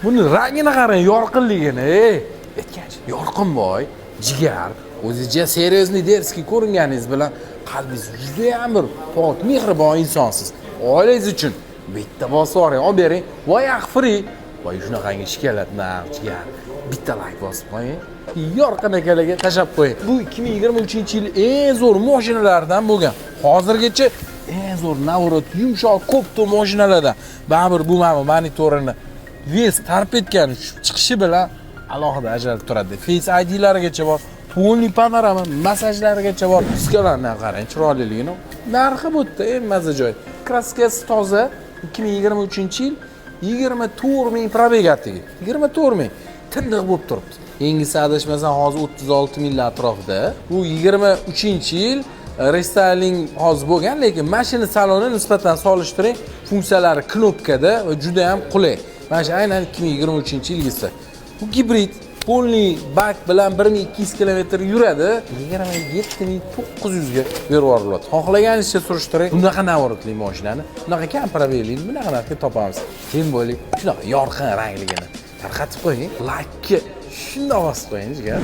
Buni rangini qarang, yorqinligini. Aytgancha, yorqinboy, jigar, o'zicha seriozniy derskiy ko'ringaningiz bilan qalbingiz juda ham bir pok, mehribon insonsiz. Oilangiz uchun bitta bosib yuboring, olib bering. Voy free. Voy shunaqangi shikolat, jigar. Bitta like bosib qo'ying. Yorqin akalarga tashab qo'ying. Bu 2023-yil eng zo'r mashinalardan bo'lgan. Hozirgacha eng zo'r navrot yumshoq ko'pto mashinalardan. Baribir bu mana monitorini ves tarp etgan chiqishi bilan alohida ajralib turadi. Face ID'larigacha bor, polniy panorama massajlarigacha bor. Diskalarni qarang, chiroyliligini. Narxi bu yerda eng mazza joy. Kraskasi toza, 2023-yil 24 ming probeg atigi. 24 ming. Tindiq bo'lib turibdi. Yengisi adashmasam hozir 36 ming atrofida. Bu 23-yil restyling hozir bo'lgan, lekin mashina saloni nisbatan solishtiring, funksiyalari knopkada va juda ham qulay. Mana shu aynan 2023-yilgisi. Bu gibrid polniy bak bilan 1200 km yuradi. 27900 ga berib yuboriladi. Xohlaganingizcha surishtiring. Bunaqa navorotli mashinani, bunaqa kam probegli, bunaqa narxga topamiz. Teng bo'ling, shunaqa yorqin rangligini tarqatib qo'ying. Like shunday bosib qo'ying, jigar.